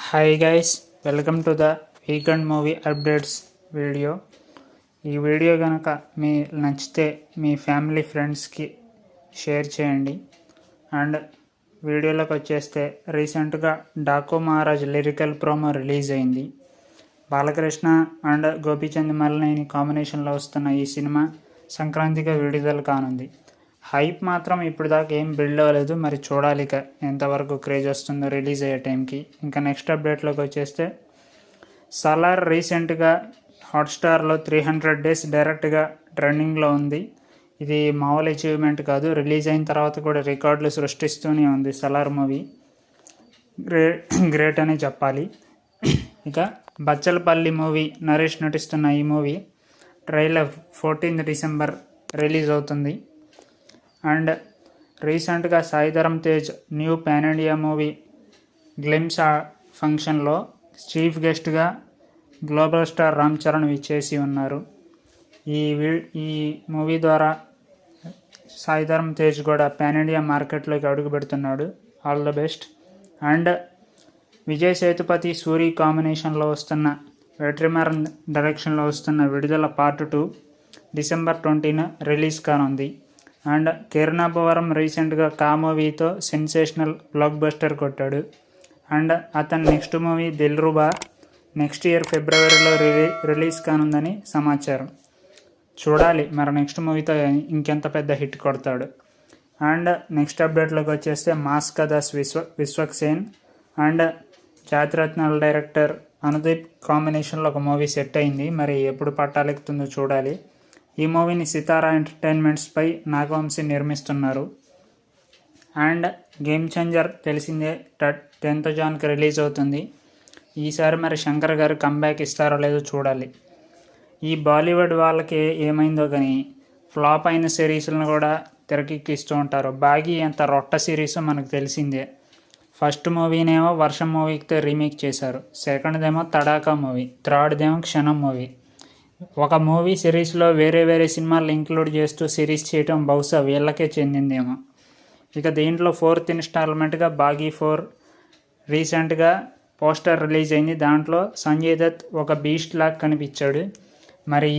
Hi guys, welcome to the weekend movie updates video. ఈ video కనుక మీ నచ్చితే మీ family ఫ్రెండ్స్కి షేర్ చేయండి. అండ్ వీడియోలోకి వచ్చేస్తే రీసెంట్గా Daaku Maharaj lyrical promo release అయింది. బాలకృష్ణ అండ్ గోపీచంద్ మలినేని కాంబినేషన్లో వస్తున్న ఈ సినిమా సంక్రాంతిగా విడుదల కానుంది. హైప్ మాత్రం ఇప్పుడు దాకా ఏం బిల్డ్ అవ్వలేదు, మరి చూడాలి ఇక ఎంతవరకు క్రేజ్ వస్తుందో రిలీజ్ అయ్యే టైంకి. ఇంకా నెక్స్ట్ అప్డేట్లోకి వచ్చేస్తే సలార్ రీసెంట్గా హాట్స్టార్లో 300 days డైరెక్ట్గా ట్రెండింగ్లో ఉంది. ఇది మామూలు అచీవ్మెంట్ కాదు, రిలీజ్ అయిన తర్వాత కూడా రికార్డులు సృష్టిస్తూనే ఉంది. సలార్ మూవీ గ్రేట్ అనే చెప్పాలి. ఇక బచ్చలపల్లి మూవీ నరేష్ నటిస్తున్న ఈ మూవీ ట్రైలర్ 14 December రిలీజ్ అవుతుంది. అండ్ రీసెంట్గా Sai Dharam Tej new pan India movie glimpse ఫంక్షన్లో చీఫ్ గెస్ట్గా గ్లోబల్ స్టార్ రామ్ చరణ్ విచ్చేసి ఉన్నారు. ఈ మూవీ ద్వారా సాయిధరమ్ తేజ్ కూడా పాన్ ఇండియా మార్కెట్లోకి అడుగు పెడుతున్నాడు. All the best. And Vijay Sethupathi Suri కాంబినేషన్లో వస్తున్న వెట్రిమారన్ డైరెక్షన్లో వస్తున్న విడుదల Part 2 December 20 రిలీజ్ కానుంది. అండ్ కిరణాభవరం రీసెంట్గా కా మూవీతో సెన్సేషనల్ బ్లాక్ బస్టర్ కొట్టాడు. అండ్ అతని next movie Dilruba next year Februaryలో రిలీజ్ కానుందని సమాచారం. చూడాలి మరి నెక్స్ట్ మూవీతో ఇంకెంత పెద్ద హిట్ కొడతాడు. అండ్ నెక్స్ట్ అప్డేట్లోకి వచ్చేస్తే మాస్ కథాస్ విశ్వక్సేన్ అండ్ జాతిరత్నాల డైరెక్టర్ అనుదీప్ కాంబినేషన్లో ఒక మూవీ సెట్ అయింది. మరి ఎప్పుడు పట్టాలెక్కుతుందో చూడాలి. ఈ మూవీని సితారా ఎంటర్టైన్మెంట్స్పై నాగవంశీ నిర్మిస్తున్నారు. అండ్ గేమ్ చేంజర్ తెలిసిందే 10th January రిలీజ్ అవుతుంది. ఈసారి మరి శంకర్ గారు కంబ్యాక్ ఇస్తారో లేదో చూడాలి. ఈ బాలీవుడ్ వాళ్ళకి ఏమైందో కానీ ఫ్లాప్ అయిన సిరీస్లను కూడా తెరకెక్కిస్తూ ఉంటారు. బాగీ ఎంత రొట్ట సిరీస్ మనకు తెలిసిందే. ఫస్ట్ మూవీనేమో వర్షం మూవీతో రీమేక్ చేశారు, సెకండ్దేమో తడాకా మూవీ, థర్డ్దేమో క్షణం మూవీ. ఒక మూవీ సిరీస్లో వేరే సినిమాలు ఇంక్లూడ్ చేస్తూ సిరీస్ చేయటం బహుశా వీళ్ళకే చెందిందేమో. ఇక దీంట్లో 4th installmentగా బాగీ 4 రీసెంట్గా పోస్టర్ రిలీజ్ అయింది. దాంట్లో సంజయ్ దత్ ఒక బీస్ట్ లాగా కనిపించాడు. మరి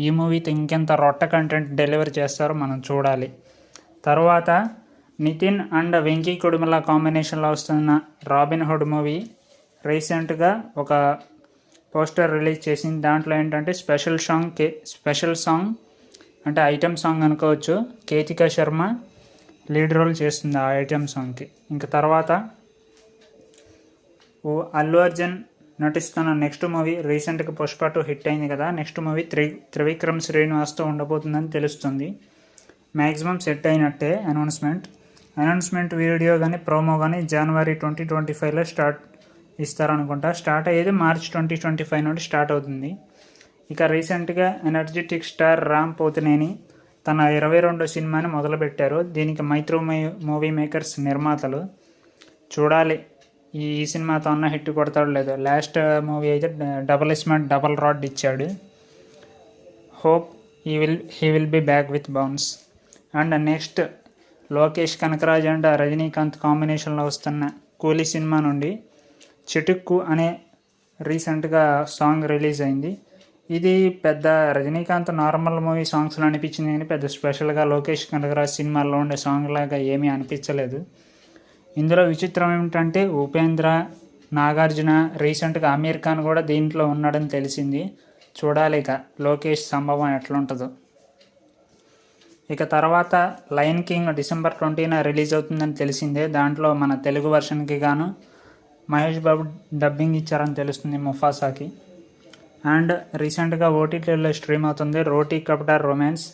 ఈ మూవీతో ఇంకెంత రొట్ట కంటెంట్ డెలివర్ చేస్తారో మనం చూడాలి. తర్వాత నితిన్ అండ్ వెంకీ కుడుమల కాంబినేషన్లో వస్తున్న రాబిన్ హుడ్ మూవీ రీసెంట్గా ఒక పోస్టర్ రిలీజ్ చేసింది. దాంట్లో ఏంటంటే స్పెషల్ సాంగ్ అంటే ఐటమ్ సాంగ్ అనుకోవచ్చు. కేతికా శర్మ లీడ్ రోల్ చేస్తుంది ఆ ఐటమ్ సాంగ్కి. ఇంకా తర్వాత అల్లు అర్జున్ నటిస్తున్న నెక్స్ట్ మూవీ రీసెంట్గా పుష్ప 2 హిట్ అయింది కదా, నెక్స్ట్ మూవీ త్రివిక్రమ్ శ్రీనివాస్తో ఉండబోతుందని తెలుస్తుంది. మ్యాక్సిమం సెట్ అయినట్టే. అనౌన్స్మెంట్ వీడియో కానీ ప్రోమో కానీ January 2025లో ఇస్తారనుకుంటా. స్టార్ట్ అయ్యేది March 2025 నుండి స్టార్ట్ అవుతుంది. ఇక రీసెంట్గా ఎనర్జెటిక్ స్టార్ రామ్ పోతినేని తన 22వ సినిమాని మొదలుపెట్టారు. దీనికి మైత్రి మూవీ మేకర్స్ నిర్మాతలు. చూడాలి ఈ సినిమాతో అన్న హిట్ కొడతాడు లేదో. లాస్ట్ మూవీ అయితే డబుల్ ఇస్మార్ట్ డబుల్ రాడ్ ఇచ్చాడు. Hope he will be back with bounce. And next Lokesh Kanagaraj and Rajinikanth కాంబినేషన్లో వస్తున్న కూలీ సినిమా నుండి చిటుక్కు అనే రీసెంట్గా సాంగ్ రిలీజ్ అయింది. ఇది పెద్ద రజనీకాంత్ నార్మల్ మూవీ సాంగ్స్లో అనిపించింది కానీ పెద్ద స్పెషల్గా లోకేష్ కనకరాజ్ సినిమాల్లో ఉండే సాంగ్ లాగా ఏమీ అనిపించలేదు. ఇందులో విచిత్రం ఏమిటంటే ఉపేంద్ర, నాగార్జున, రీసెంట్గా అమీర్ ఖాన్ కూడా దీంట్లో ఉన్నాడని తెలిసింది. చూడాలి ఇక లోకేష్ సంభవం ఎట్లుంటుందో. ఇక తర్వాత లయన్ కింగ్ December 20 రిలీజ్ అవుతుందని తెలిసిందే. దాంట్లో మన తెలుగు వర్షన్కి గాను మహేష్ బాబు డబ్బింగ్ ఇచ్చారని తెలుస్తుంది ముఫాసాకి. అండ్ రీసెంట్గా OTTలో స్ట్రీమ్ అవుతుంది రోటీ కప్టర్ రొమాన్స్,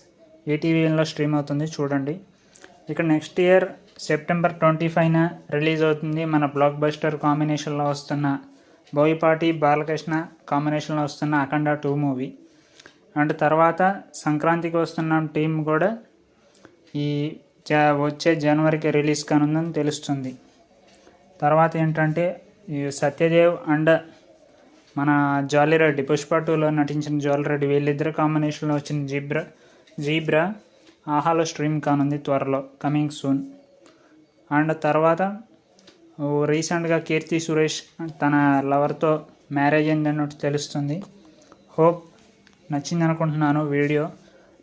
ఈటీవీలో స్ట్రీమ్ అవుతుంది, చూడండి. ఇక నెక్స్ట్ ఇయర్ September 25 రిలీజ్ అవుతుంది మన బ్లాక్ బస్టర్ కాంబినేషన్లో వస్తున్న బోయపాటి బాలకృష్ణ కాంబినేషన్లో వస్తున్న అఖండ 2 మూవీ. అండ్ తర్వాత సంక్రాంతికి వస్తున్న టీం కూడా ఈ వచ్చే జనవరికి రిలీజ్ కానుందని తెలుస్తుంది. తర్వాత ఏంటంటే సత్యదేవ్ అండ్ మన జాలీరెడ్డి పుష్ప 2లో నటించిన జాలీరెడ్డి వీళ్ళిద్దరు కాంబినేషన్లో వచ్చిన జీబ్రా ఆహాలో స్ట్రీమ్ కానుంది త్వరలో, కమింగ్ సూన్. అండ్ తర్వాత రీసెంట్గా కీర్తి సురేష్ తన లవర్తో మ్యారేజ్ అయిందన్నట్టు తెలుస్తుంది. హోప్ నచ్చింది అనుకుంటున్నాను వీడియో.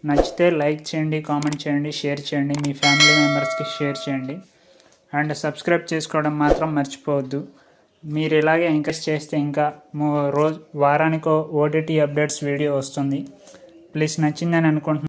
నచ్చితే లైక్ చేయండి, కామెంట్ చేయండి, షేర్ చేయండి, మీ ఫ్యామిలీ మెంబర్స్కి షేర్ చేయండి. అండ్ సబ్స్క్రైబ్ చేసుకోవడం మాత్రం మర్చిపోవద్దు. మీరు ఇలాగే ఎంకరేజ్ చేస్తే ఇంకా వారానికో ఓటీటీ అప్డేట్స్ వీడియో వస్తుంది. ప్లీజ్ నచ్చిందని అనుకుంటున్నాను.